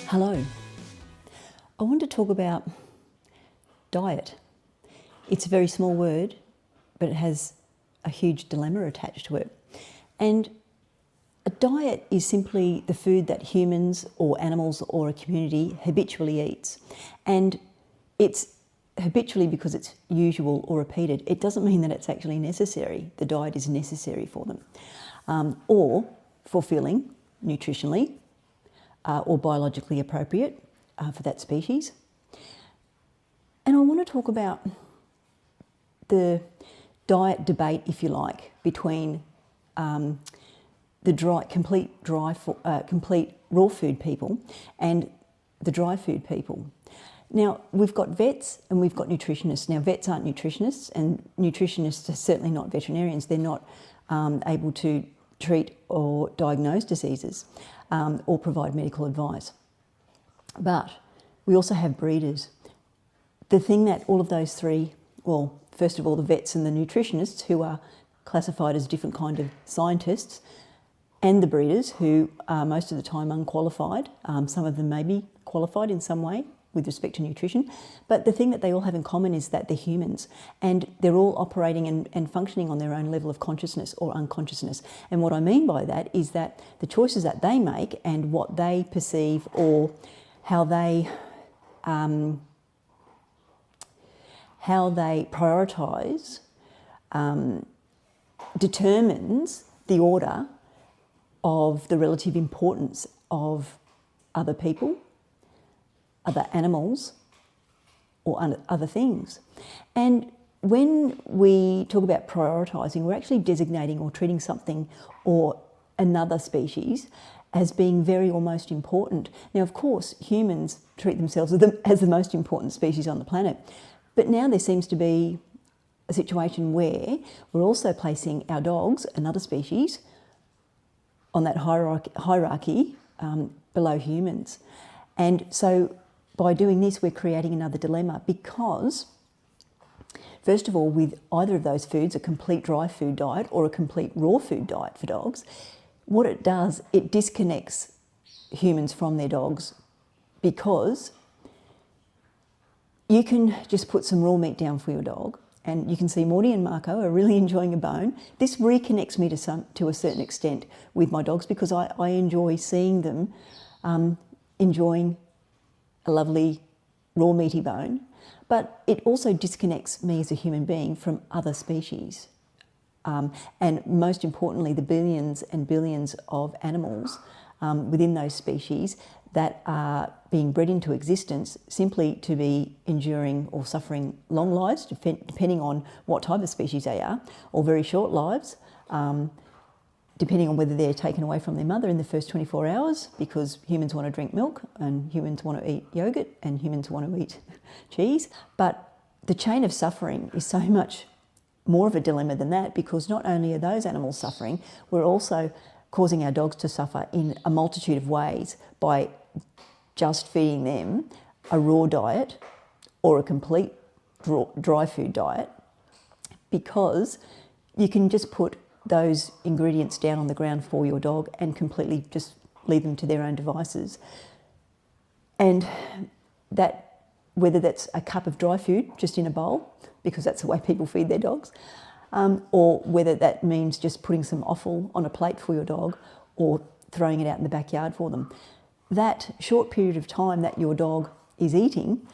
Hello. I want to talk about diet. It's a very small word, but it has a huge dilemma attached to it. And a diet is simply the food that humans or animals or a community habitually eats. And it's habitually because it's usual or repeated. It doesn't mean that it's actually necessary. The diet is necessary for them or fulfilling nutritionally or biologically appropriate for that species. And I want to talk about the diet debate, if you like, between the complete raw food people and the dry food people. Now, we've got vets and we've got nutritionists. Now, vets aren't nutritionists, and nutritionists are certainly not veterinarians. They're not able to treat or diagnose diseases or provide medical advice. But we also have breeders. The thing that all of those three, well, first of all, the vets and the nutritionists, who are classified as different kind of scientists, and the breeders, who are most of the time unqualified. Some of them may be qualified in some way with respect to nutrition, but the thing that they all have in common is that they're humans, and they're all operating and functioning on their own level of consciousness or unconsciousness. And what I mean by that is that the choices that they make and what they perceive or how they prioritise determines the order of the relative importance of other people, other animals, or other things. And when we talk about prioritising, we're actually designating or treating something or another species as being very or most important. Now, of course, humans treat themselves as the most important species on the planet, but now there seems to be a situation where we're also placing our dogs, another species, on that hierarchy below humans. And so by doing this, we're creating another dilemma because, first of all, with either of those foods, a complete dry food diet or a complete raw food diet for dogs, what it does, it disconnects humans from their dogs, because you can just put some raw meat down for your dog and you can see Morty and Marco are really enjoying a bone. This reconnects me to a certain extent with my dogs, because I enjoy seeing them enjoying a lovely raw meaty bone, but it also disconnects me as a human being from other species. And most importantly, the billions and billions of animals within those species that are being bred into existence simply to be enduring or suffering long lives, depending on what type of species they are, or very short lives, depending on whether they're taken away from their mother in the first 24 hours, because humans want to drink milk and humans want to eat yogurt and humans want to eat cheese. But the chain of suffering is so much more of a dilemma than that, because not only are those animals suffering, we're also causing our dogs to suffer in a multitude of ways by just feeding them a raw diet or a complete dry food diet, because you can just put those ingredients down on the ground for your dog and completely just leave them to their own devices. And that, whether that's a cup of dry food just in a bowl, because that's the way people feed their dogs, or whether that means just putting some offal on a plate for your dog or throwing it out in the backyard for them. That short period of time that your dog is eating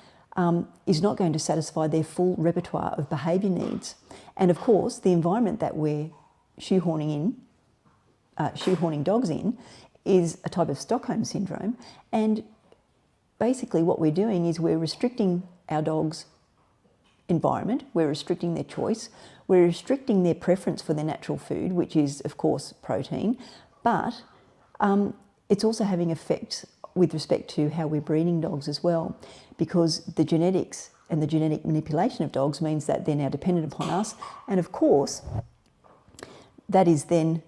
is not going to satisfy their full repertoire of behaviour needs. And of course, the environment that we're shoehorning dogs in is a type of Stockholm syndrome. And basically what we're doing is we're restricting our dogs' environment, we're restricting their choice, we're restricting their preference for their natural food, which is, of course, protein, but it's also having effects with respect to how we're breeding dogs as well, because the genetics and the genetic manipulation of dogs means that they're now dependent upon us, and of course, that is then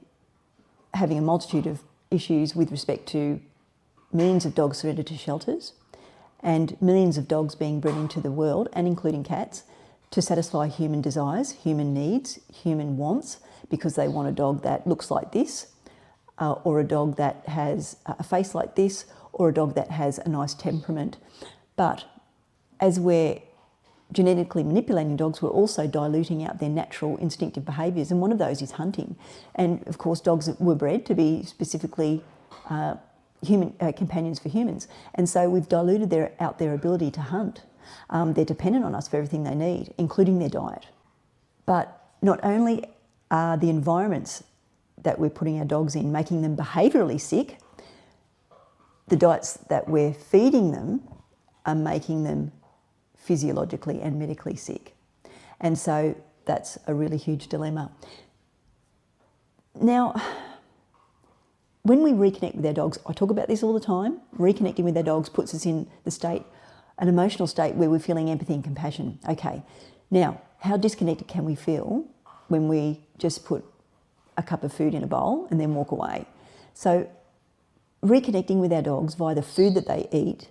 having a multitude of issues with respect to millions of dogs surrendered to shelters and millions of dogs being bred into the world, and including cats, to satisfy human desires, human needs, human wants, because they want a dog that looks like this, or a dog that has a face like this, or a dog that has a nice temperament. But as we're genetically manipulating dogs, we're also diluting out their natural instinctive behaviours, and one of those is hunting. And of course, dogs were bred to be specifically human companions for humans, and so we've diluted out their ability to hunt. They're dependent on us for everything they need, including their diet. But not only are the environments that we're putting our dogs in making them behaviourally sick, the diets that we're feeding them are making them physiologically and medically sick. And so that's a really huge dilemma. Now, when we reconnect with our dogs, I talk about this all the time, reconnecting with our dogs puts us in the state, an emotional state where we're feeling empathy and compassion. Okay, now, how disconnected can we feel when we just put a cup of food in a bowl and then walk away? So reconnecting with our dogs via the food that they eat,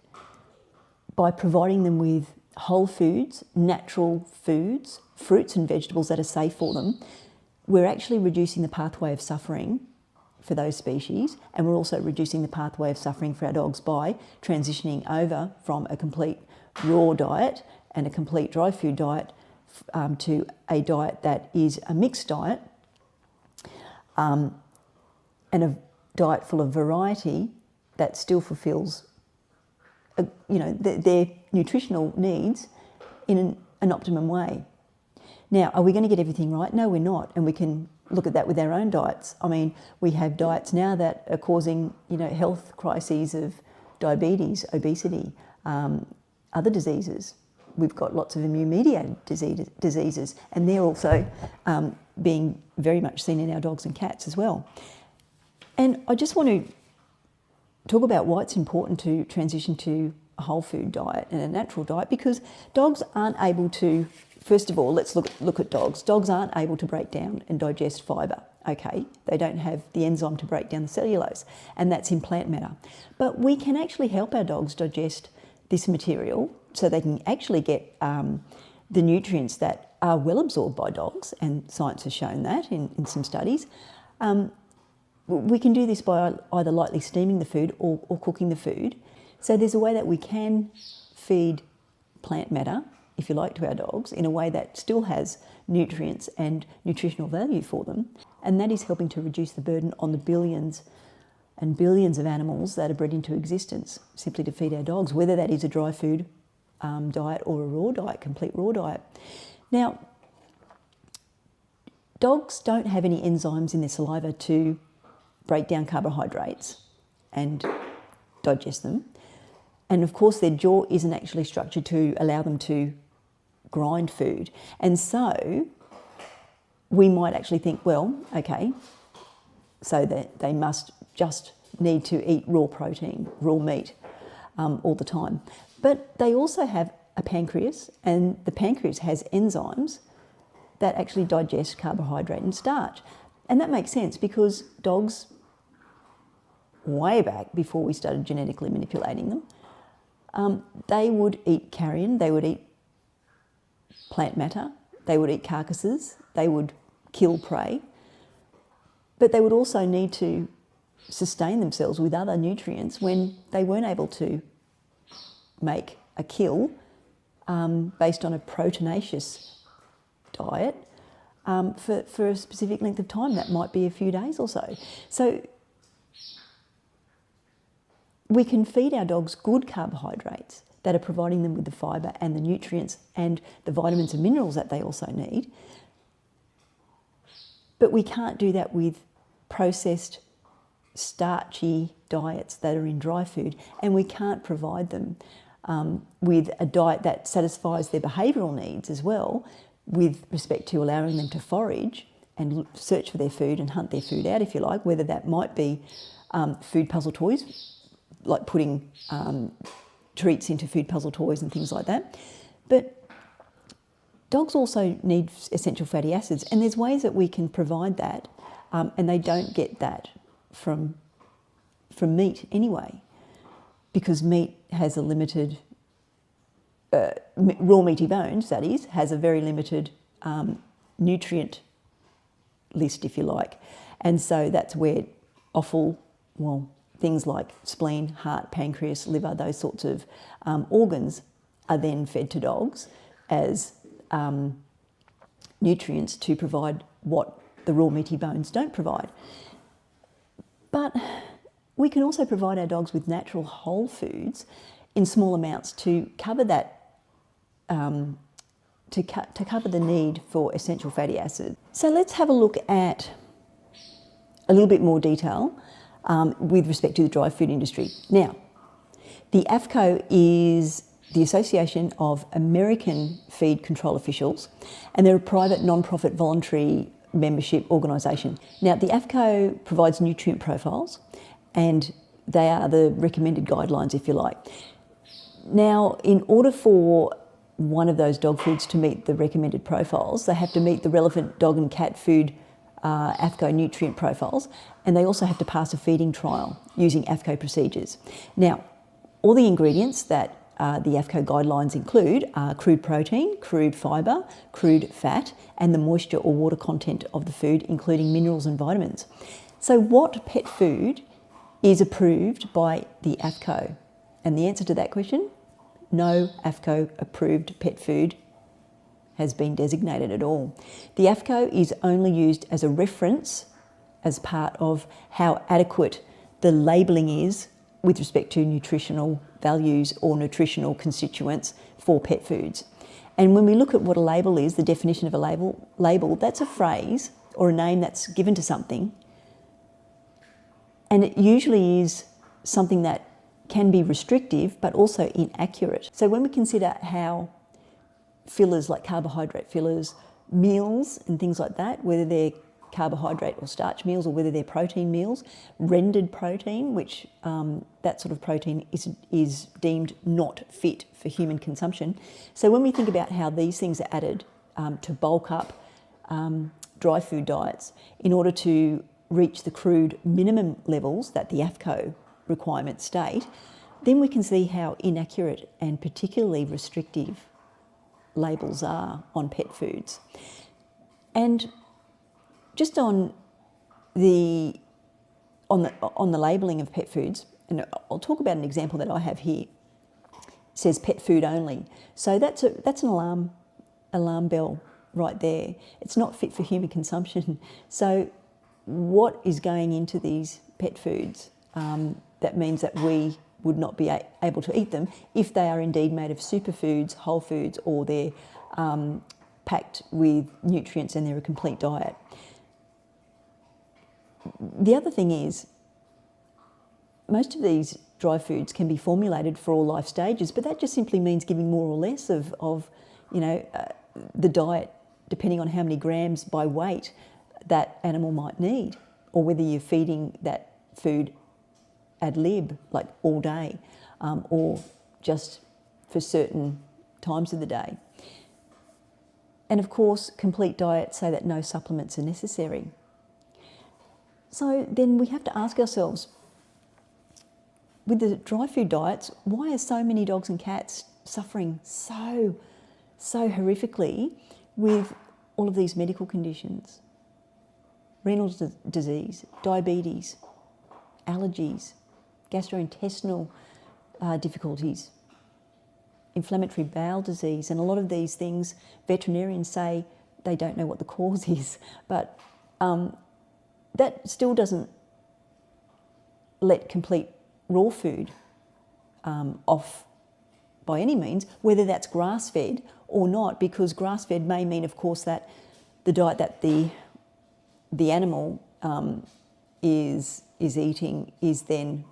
by providing them with whole foods, natural foods, fruits and vegetables that are safe for them, we're actually reducing the pathway of suffering for those species, and we're also reducing the pathway of suffering for our dogs by transitioning over from a complete raw diet and a complete dry food diet to a diet that is a mixed diet and a diet full of variety that still fulfills their nutritional needs in an optimum way. Now, are we going to get everything right? No, we're not, and we can look at that with our own diets. I mean, we have diets now that are causing, health crises of diabetes, obesity, other diseases. We've got lots of immune-mediated diseases, and they're also being very much seen in our dogs and cats as well. And I just want to talk about why it's important to transition to a whole food diet and a natural diet, because dogs aren't able to, first of all, let's look at dogs. Dogs aren't able to break down and digest fibre. Okay, they don't have the enzyme to break down the cellulose, and that's in plant matter. But we can actually help our dogs digest this material so they can actually get the nutrients that are well absorbed by dogs, and science has shown that in some studies. We can do this by either lightly steaming the food or cooking the food. So there's a way that we can feed plant matter, if you like, to our dogs in a way that still has nutrients and nutritional value for them. And that is helping to reduce the burden on the billions and billions of animals that are bred into existence simply to feed our dogs, whether that is a dry food diet or a raw diet, complete raw diet. Now, dogs don't have any enzymes in their saliva to break down carbohydrates and digest them. And of course, their jaw isn't actually structured to allow them to grind food. And so we might actually think, well, okay, so that they must just need to eat raw protein, raw meat all the time. But they also have a pancreas, and the pancreas has enzymes that actually digest carbohydrate and starch. And that makes sense because dogs, way back before we started genetically manipulating them, they would eat carrion, they would eat plant matter, they would eat carcasses, they would kill prey, but they would also need to sustain themselves with other nutrients when they weren't able to make a kill based on a proteinaceous diet for a specific length of time. That might be a few days or so. So we can feed our dogs good carbohydrates that are providing them with the fibre and the nutrients and the vitamins and minerals that they also need. But we can't do that with processed, starchy diets that are in dry food, and we can't provide them with a diet that satisfies their behavioural needs as well, with respect to allowing them to forage and search for their food and hunt their food out, if you like, whether that might be food puzzle toys, like putting treats into food puzzle toys and things like that. But dogs also need essential fatty acids, and there's ways that we can provide that, and they don't get that from meat anyway, because meat has a limited, raw meaty bones, that is, has a very limited nutrient list, if you like. And so that's where offal, well, things like spleen, heart, pancreas, liver, those sorts of organs are then fed to dogs as nutrients to provide what the raw meaty bones don't provide. But we can also provide our dogs with natural whole foods in small amounts to cover that, to cover the need for essential fatty acids. So let's have a look at a little bit more detail with respect to the dry food industry. Now, the AFCO is the Association of American Feed Control Officials, and they're a private non-profit voluntary membership organisation. Now, the AFCO provides nutrient profiles, and they are the recommended guidelines, if you like. Now, in order for one of those dog foods to meet the recommended profiles, they have to meet the relevant dog and cat food AFCO nutrient profiles, and they also have to pass a feeding trial using AFCO procedures. Now, all the ingredients that the AFCO guidelines include are crude protein, crude fibre, crude fat, and the moisture or water content of the food, including minerals and vitamins. So what pet food is approved by the AFCO? And the answer to that question, no AFCO approved pet food has been designated at all. The AFCO is only used as a reference as part of how adequate the labelling is with respect to nutritional values or nutritional constituents for pet foods. And when we look at what a label is, the definition of a label, that's a phrase or a name that's given to something, and it usually is something that can be restrictive but also inaccurate. So when we consider how fillers like carbohydrate fillers, meals and things like that, whether they're carbohydrate or starch meals or whether they're protein meals, rendered protein, which that sort of protein is deemed not fit for human consumption. So when we think about how these things are added to bulk up dry food diets in order to reach the crude minimum levels that the AFCO requirements state, then we can see how inaccurate and particularly restrictive labels are on pet foods. And just on the labelling of pet foods, and I'll talk about an example that I have here. It says pet food only. So that's an alarm bell right there. It's not fit for human consumption. So what is going into these pet foods that means that we would not be able to eat them if they are indeed made of superfoods, whole foods, or they're packed with nutrients and they're a complete diet. The other thing is, most of these dry foods can be formulated for all life stages, but that just simply means giving more or less of the diet, depending on how many grams by weight that animal might need, or whether you're feeding that food ad lib, like all day, or just for certain times of the day. And of course, complete diets say that no supplements are necessary. So then we have to ask ourselves, with the dry food diets, why are so many dogs and cats suffering so horrifically with all of these medical conditions? Renal disease, diabetes, allergies, gastrointestinal difficulties, inflammatory bowel disease, and a lot of these things, veterinarians say they don't know what the cause is, but that still doesn't let complete raw food off by any means, whether that's grass-fed or not, because grass-fed may mean, of course, that the diet that the animal is eating is then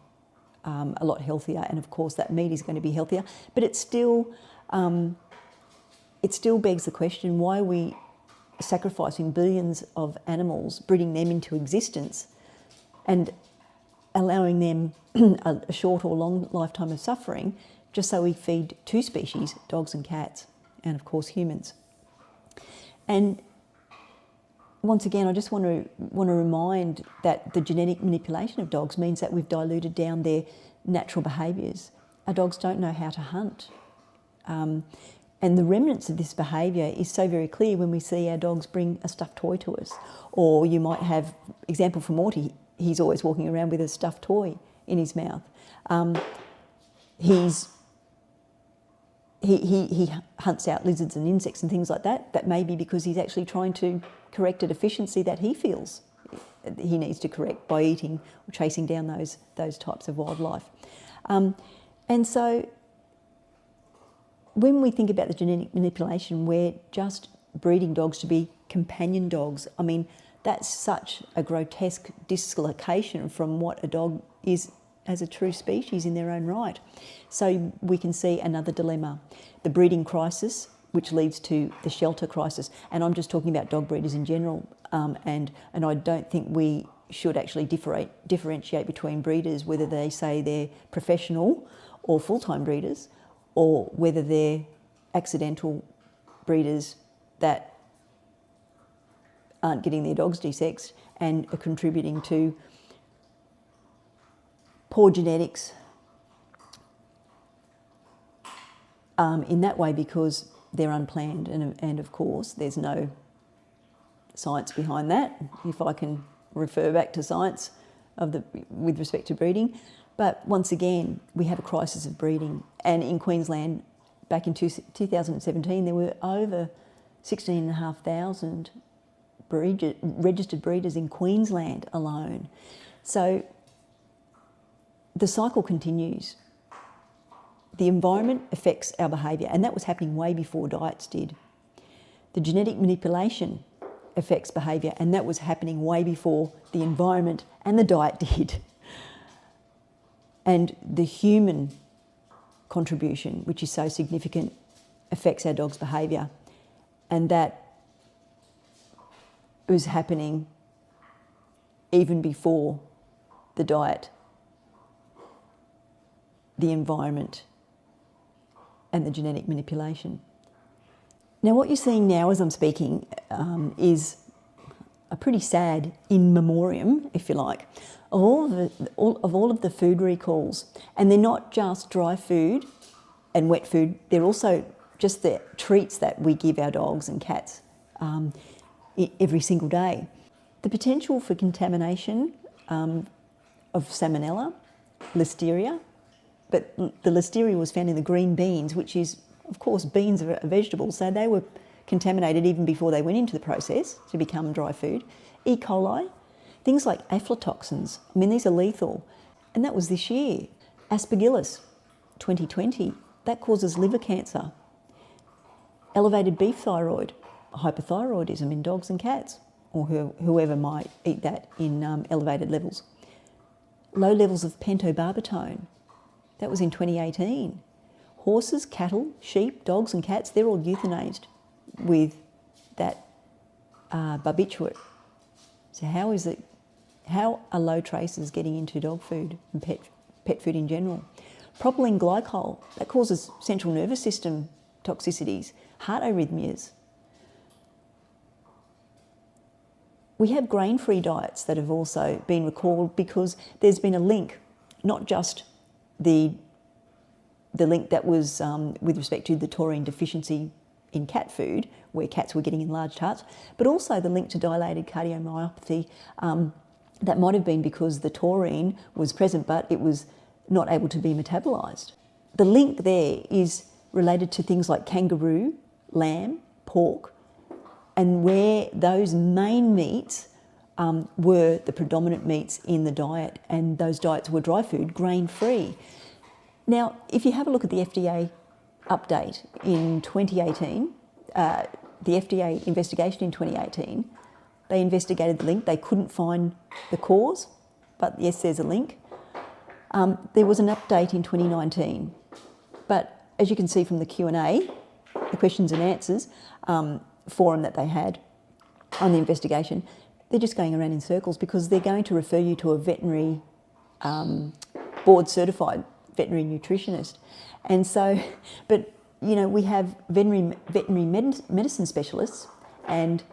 a lot healthier, and of course that meat is going to be healthier. But it still begs the question: why are we sacrificing billions of animals, breeding them into existence, and allowing them a short or long lifetime of suffering, just so we feed two species, dogs and cats, and of course humans? And once again, I just want to remind that the genetic manipulation of dogs means that we've diluted down their natural behaviours. Our dogs don't know how to hunt. And the remnants of this behaviour is so very clear when we see our dogs bring a stuffed toy to us. Or you might have, example for Morty, he's always walking around with a stuffed toy in his mouth. He hunts out lizards and insects and things like that. That may be because he's actually trying to correct a deficiency that he feels he needs to correct by eating or chasing down those types of wildlife. And so when we think about the genetic manipulation, we're just breeding dogs to be companion dogs. I mean, that's such a grotesque dislocation from what a dog is as a true species in their own right. So we can see another dilemma, the breeding crisis, which leads to the shelter crisis. And I'm just talking about dog breeders in general, and I don't think we should actually differentiate between breeders, whether they say they're professional or full-time breeders, or whether they're accidental breeders that aren't getting their dogs desexed and are contributing to poor genetics in that way because they're unplanned, and of course there's no science behind that, if I can refer back to science with respect to breeding. But once again, we have a crisis of breeding, and in Queensland back in 2017 there were over 16,500 registered breeders in Queensland alone. So the cycle continues. The environment affects our behaviour, and that was happening way before diets did. The genetic manipulation affects behaviour, and that was happening way before the environment and the diet did. And the human contribution, which is so significant, affects our dog's behaviour, and that was happening even before the diet, the environment, and the genetic manipulation. Now, what you're seeing now as I'm speaking is a pretty sad in memoriam, if you like, of all of the food recalls. And they're not just dry food and wet food, they're also just the treats that we give our dogs and cats every single day. The potential for contamination of salmonella, listeria, but the listeria was found in the green beans, which is, of course, beans are a vegetable, so they were contaminated even before they went into the process to become dry food. E. coli, things like aflatoxins, I mean, these are lethal, and that was this year. Aspergillus, 2020, that causes liver cancer. Elevated beef thyroid, hypothyroidism in dogs and cats, or whoever might eat that in elevated levels. Low levels of pentobarbital, that was in 2018. Horses, cattle, sheep, dogs and cats, they're all euthanized with that barbiturate. So how are low traces getting into dog food and pet food in general? Propylene glycol, that causes central nervous system toxicities, heart arrhythmias. We have grain-free diets that have also been recalled because there's been a link, not just the link that was with respect to the taurine deficiency in cat food, where cats were getting enlarged hearts, but also the link to dilated cardiomyopathy. That might have been because the taurine was present, but it was not able to be metabolised. The link there is related to things like kangaroo, lamb, pork, and where those main meats were the predominant meats in the diet, and those diets were dry food, grain-free. Now, if you have a look at the FDA update in 2018, the FDA investigation in 2018, they investigated the link. They couldn't find the cause, but yes, there's a link. There was an update in 2019, but as you can see from the Q&A, the questions and answers forum that they had on the investigation, they're just going around in circles because they're going to refer you to a veterinary board-certified veterinary nutritionist. And so, but you know, we have veterinary medicine specialists and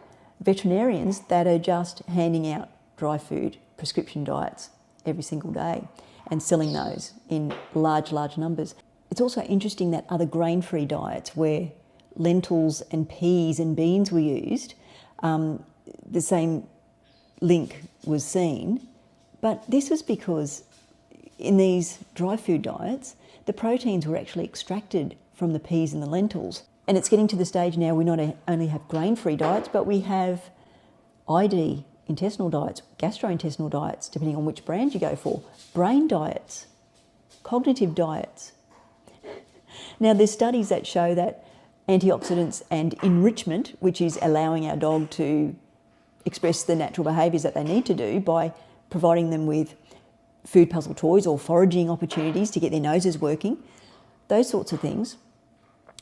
veterinarians that are just handing out dry food prescription diets every single day and selling those in large numbers. It's also interesting that other grain-free diets where lentils and peas and beans were used, the same link was seen, but this was because in these dry food diets, the proteins were actually extracted from the peas and the lentils. And it's getting to the stage now we not only have grain-free diets, but we have ID, intestinal diets, gastrointestinal diets, depending on which brand you go for, brain diets, cognitive diets. Now, there's studies that show that antioxidants and enrichment, which is allowing our dog to express the natural behaviours that they need to do by providing them with food puzzle toys or foraging opportunities to get their noses working, those sorts of things.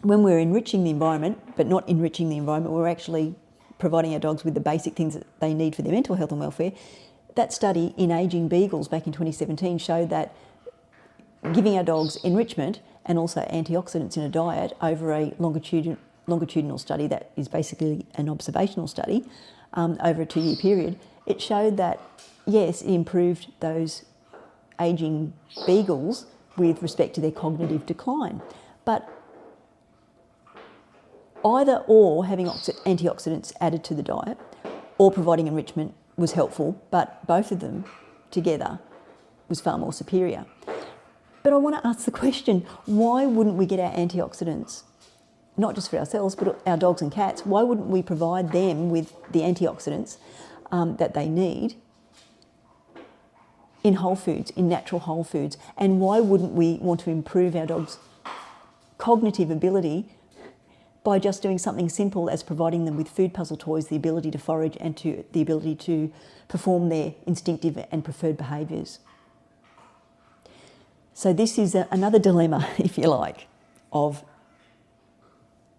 When we're enriching the environment, but not enriching the environment, we're actually providing our dogs with the basic things that they need for their mental health and welfare. That study in ageing beagles back in 2017 showed that giving our dogs enrichment and also antioxidants in a diet over a longitudinal study, that is basically an observational study, over a 2-year period, it showed that, yes, it improved those ageing beagles with respect to their cognitive decline. But either or having antioxidants added to the diet or providing enrichment was helpful, but both of them together was far more superior. But I want to ask the question, why wouldn't we get our antioxidants, not just for ourselves, but our dogs and cats, why wouldn't we provide them with the antioxidants that they need in whole foods, in natural whole foods? And why wouldn't we want to improve our dogs' cognitive ability by just doing something simple as providing them with food puzzle toys, the ability to forage and the ability to perform their instinctive and preferred behaviours? So this is another dilemma, if you like, of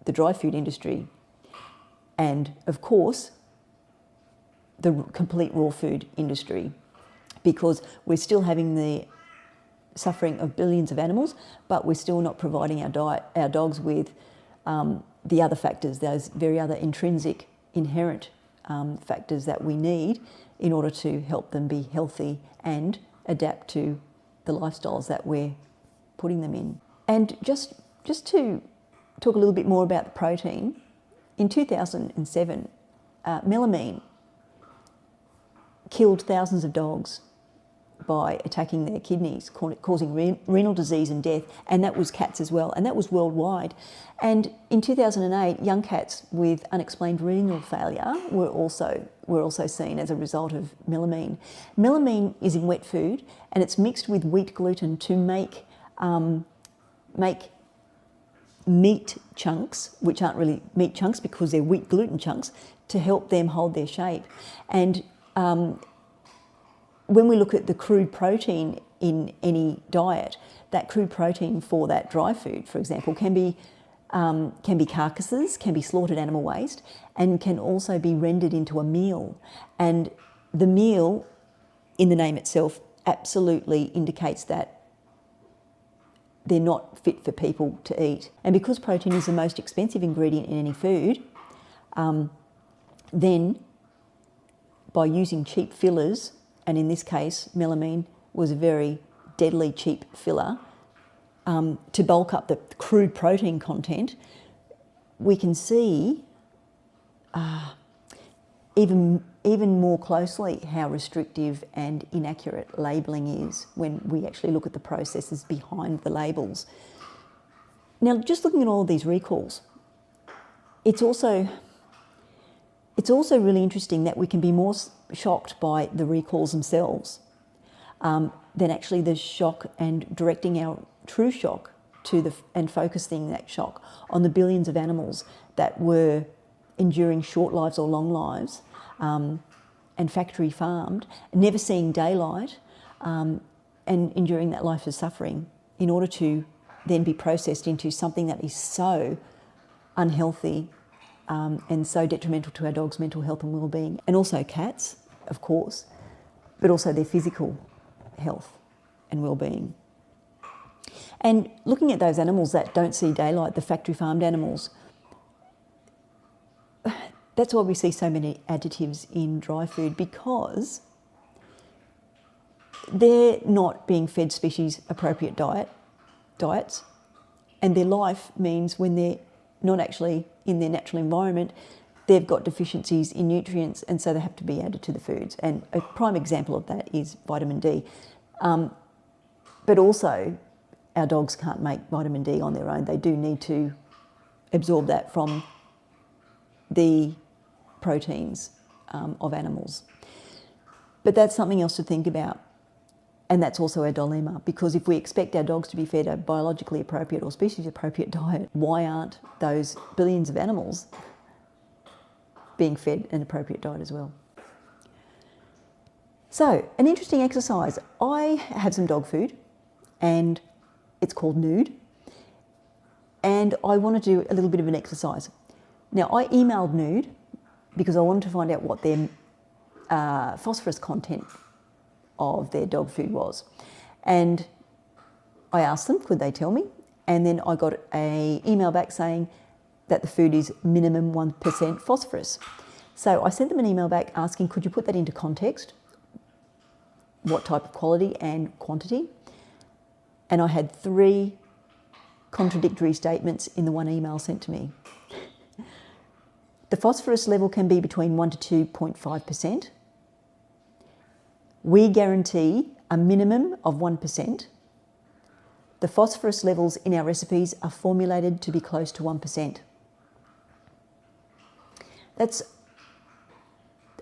the dry food industry and, of course, the complete raw food industry, because we're still having the suffering of billions of animals, but we're still not providing our dogs with the other factors, those very other intrinsic, inherent factors that we need in order to help them be healthy and adapt to the lifestyles that we're putting them in. And just to talk a little bit more about the protein, in 2007, Melamine killed thousands of dogs by attacking their kidneys, causing renal disease and death, and that was cats as well, and that was worldwide. And in 2008, young cats with unexplained renal failure were also seen as a result of melamine. Melamine is in wet food, and it's mixed with wheat gluten to make meat chunks, which aren't really meat chunks because they're wheat gluten chunks, to help them hold their shape. And when we look at the crude protein in any diet, that crude protein for that dry food, for example, can be carcasses, can be slaughtered animal waste, and can also be rendered into a meal. And the meal, in the name itself, absolutely indicates that they're not fit for people to eat. And because protein is the most expensive ingredient in any food, then by using cheap fillers, and in this case, melamine was a very deadly cheap filler, to bulk up the crude protein content, we can see even more closely how restrictive and inaccurate labelling is when we actually look at the processes behind the labels. Now, just looking at all of these recalls, it's also really interesting that we can be more shocked by the recalls themselves than actually the shock and directing our true shock and focusing that shock on the billions of animals that were enduring short lives or long lives and factory farmed, never seeing daylight and enduring that life of suffering in order to then be processed into something that is so unhealthy and so detrimental to our dogs' mental health and well-being, and also cats, of course, but also their physical health and well-being. And looking at those animals that don't see daylight, the factory-farmed animals, that's why we see so many additives in dry food, because they're not being fed species-appropriate diets, and their life means when they're not actually in their natural environment, they've got deficiencies in nutrients, and so they have to be added to the foods. And a prime example of that is vitamin D. But also, our dogs can't make vitamin D on their own. They do need to absorb that from the proteins of animals. But that's something else to think about. And that's also a dilemma, because if we expect our dogs to be fed a biologically appropriate or species appropriate diet, why aren't those billions of animals being fed an appropriate diet as well? So, an interesting exercise. I have some dog food and it's called Nude. And I want to do a little bit of an exercise. Now, I emailed Nude because I wanted to find out what their phosphorus content of their dog food was. And I asked them, could they tell me? And then I got an email back saying that the food is minimum 1% phosphorus. So I sent them an email back asking, could you put that into context? What type of quality and quantity? And I had 3 contradictory statements in the one email sent to me. The phosphorus level can be between 1 to 2.5%. We guarantee a minimum of 1%. The phosphorus levels in our recipes are formulated to be close to 1%. That's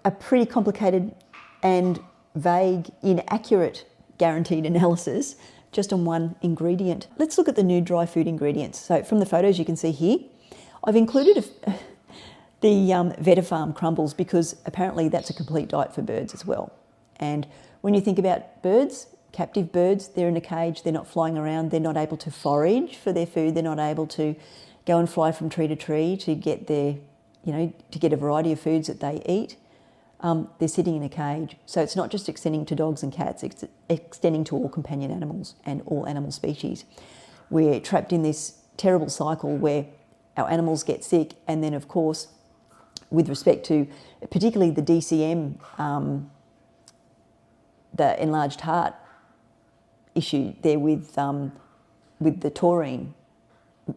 a pretty complicated and vague, inaccurate guaranteed analysis just on one ingredient. Let's look at the Nude dry food ingredients. So from the photos you can see here, I've included the Vetifarm crumbles because apparently that's a complete diet for birds as well. And when you think about birds, captive birds, they're in a cage, they're not flying around, they're not able to forage for their food, they're not able to go and fly from tree to tree to get their, to get a variety of foods that they eat. They're sitting in a cage. So it's not just extending to dogs and cats, it's extending to all companion animals and all animal species. We're trapped in this terrible cycle where our animals get sick, and then of course, with respect to particularly the DCM, the enlarged heart issue there with the taurine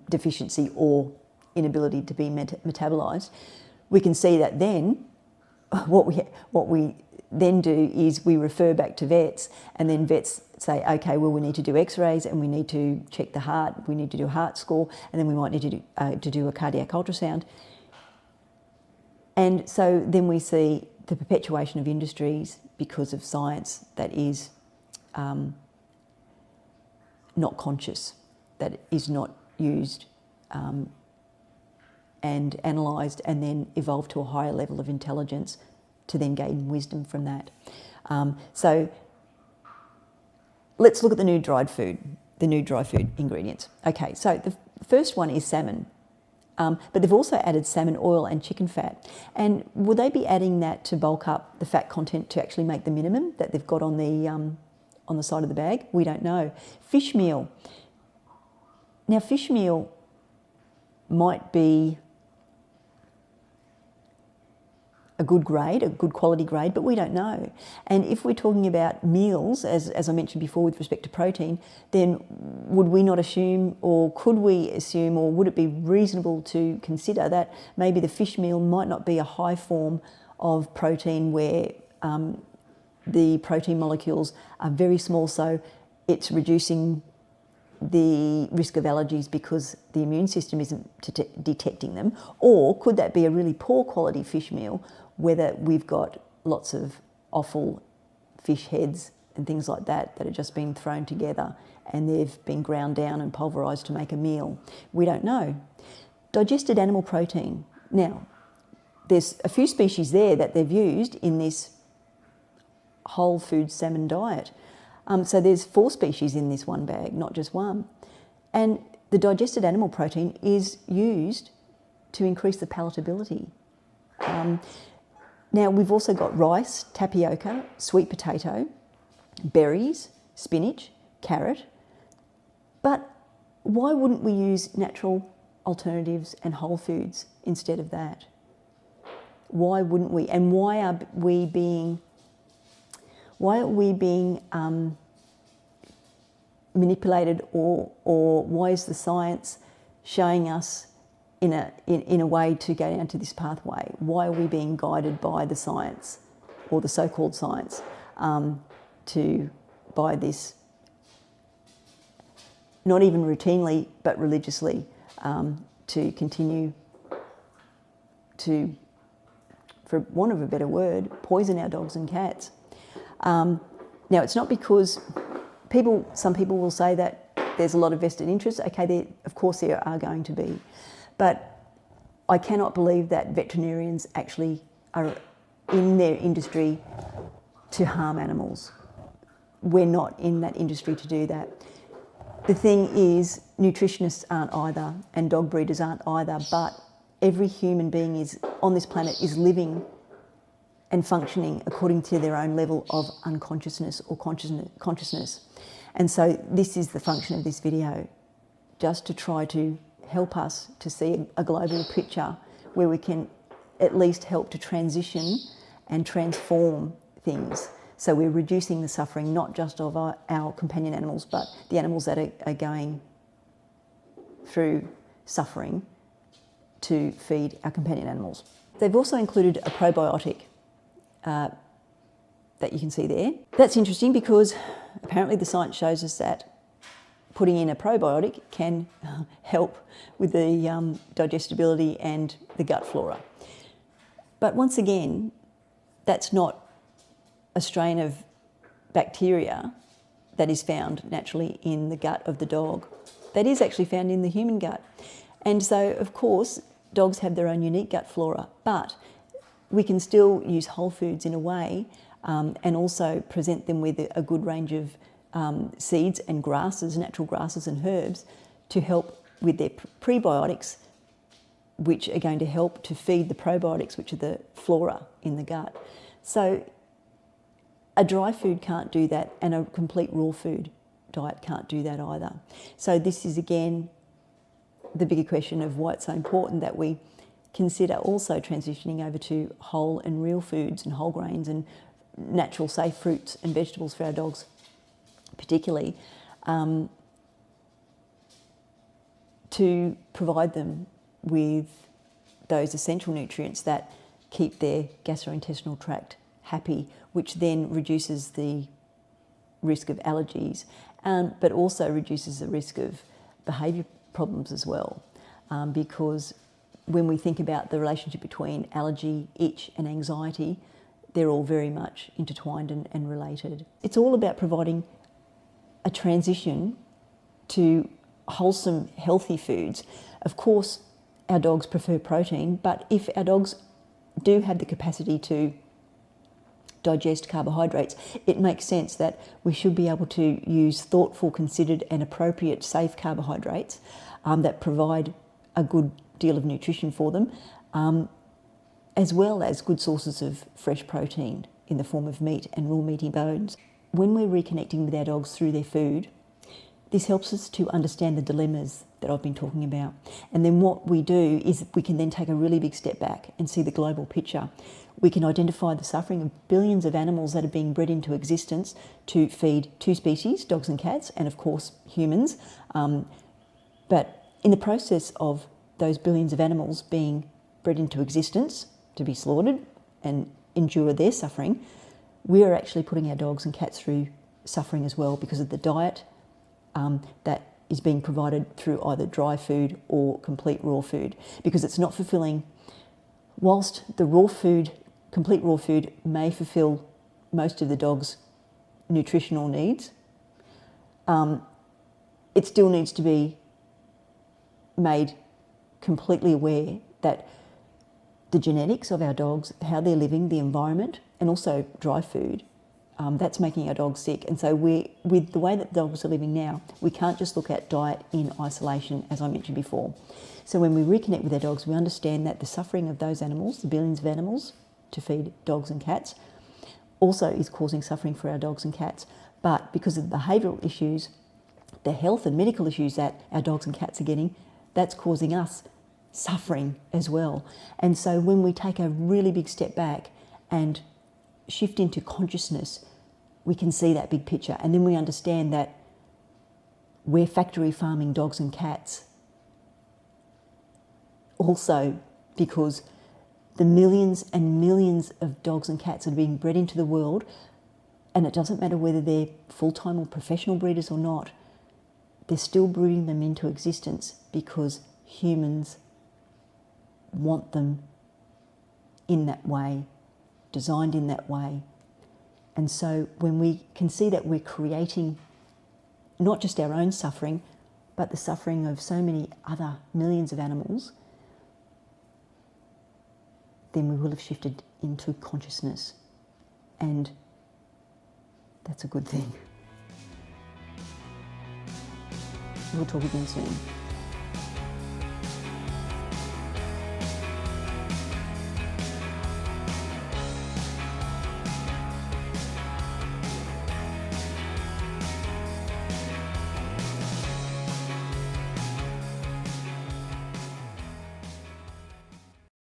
deficiency or inability to be metabolised, we can see that then what we then do is we refer back to vets, and then vets say, okay, well, we need to do x-rays and we need to check the heart, we need to do a heart score, and then we might need to do a cardiac ultrasound. And so then we see the perpetuation of industries because of science that is not conscious, that is not used and analysed and then evolved to a higher level of intelligence to then gain wisdom from that. So let's look at the Nude dry food ingredients. Okay, so the first one is salmon. But they've also added salmon oil and chicken fat. And will they be adding that to bulk up the fat content to actually make the minimum that they've got on the side of the bag? We don't know. Fish meal. Now, fish meal might be a good grade, a good quality grade, but we don't know. And if we're talking about meals, as I mentioned before with respect to protein, then would we not assume, or could we assume, or would it be reasonable to consider that maybe the fish meal might not be a high form of protein where the protein molecules are very small, so it's reducing the risk of allergies because the immune system isn't detecting them? Or could that be a really poor quality fish meal, whether we've got lots of offal fish heads and things like that that have just been thrown together and they've been ground down and pulverised to make a meal? We don't know. Digested animal protein. Now, there's a few species there that they've used in this whole food salmon diet. So there's 4 species in this one bag, not just one. And the digested animal protein is used to increase the palatability. Now, we've also got rice, tapioca, sweet potato, berries, spinach, carrot. But why wouldn't we use natural alternatives and whole foods instead of that? Why wouldn't we? And why are we being manipulated, or why is the science showing us in a way to go down to this pathway? Why are we being guided by the science, or the so-called science, by this not even routinely, but religiously, to continue to, for want of a better word, poison our dogs and cats. Now, it's not because some people will say that there's a lot of vested interest. Okay, of course there are going to be. But I cannot believe that veterinarians actually are in their industry to harm animals. We're not in that industry to do that. The thing is, nutritionists aren't either, and dog breeders aren't either, but every human being on this planet is living and functioning according to their own level of unconsciousness or consciousness. And so this is the function of this video, just to try to help us to see a global picture where we can at least help to transition and transform things. So we're reducing the suffering, not just of our companion animals, but the animals that are going through suffering to feed our companion animals. They've also included a probiotic that you can see there. That's interesting because apparently the science shows us that putting in a probiotic can help with the digestibility and the gut flora. But once again, that's not a strain of bacteria that is found naturally in the gut of the dog. That is actually found in the human gut. And so, of course, dogs have their own unique gut flora, but we can still use whole foods in a way and also present them with a good range of seeds and grasses, natural grasses and herbs, to help with their prebiotics, which are going to help to feed the probiotics, which are the flora in the gut. So a dry food can't do that, and a complete raw food diet can't do that either. So this is again the bigger question of why it's so important that we consider also transitioning over to whole and real foods and whole grains and natural safe fruits and vegetables for our dogs particularly, to provide them with those essential nutrients that keep their gastrointestinal tract happy, which then reduces the risk of allergies, but also reduces the risk of behaviour problems as well, because when we think about the relationship between allergy, itch and anxiety, they're all very much intertwined and related. It's all about providing a transition to wholesome, healthy foods. Of course, our dogs prefer protein, but if our dogs do have the capacity to digest carbohydrates, it makes sense that we should be able to use thoughtful, considered and appropriate safe carbohydrates that provide a good deal of nutrition for them, as well as good sources of fresh protein in the form of meat and raw meaty bones. When we're reconnecting with our dogs through their food, this helps us to understand the dilemmas that I've been talking about. And then what we do is we can then take a really big step back and see the global picture. We can identify the suffering of billions of animals that are being bred into existence to feed two species, dogs and cats, and of course humans. But in the process of those billions of animals being bred into existence to be slaughtered and endure their suffering, we are actually putting our dogs and cats through suffering as well because of the diet that is being provided through either dry food or complete raw food, because it's not fulfilling. Whilst the raw food, complete raw food, may fulfill most of the dog's nutritional needs, it still needs to be made completely aware that the genetics of our dogs, how they're living, the environment, and also dry food, that's making our dogs sick. And so with the way that dogs are living now, we can't just look at diet in isolation, as I mentioned before. So when we reconnect with our dogs, we understand that the suffering of those animals, the billions of animals to feed dogs and cats, also is causing suffering for our dogs and cats. But because of the behavioural issues, the health and medical issues that our dogs and cats are getting, that's causing us suffering as well. And so when we take a really big step back and shift into consciousness, we can see that big picture. And then we understand that we're factory farming dogs and cats also because the millions and millions of dogs and cats are being bred into the world, and it doesn't matter whether they're full-time or professional breeders or not, they're still brooding them into existence because humans want them in that way, designed in that way. And so when we can see that we're creating not just our own suffering, but the suffering of so many other millions of animals, then we will have shifted into consciousness. And that's a good thing. We'll talk again soon.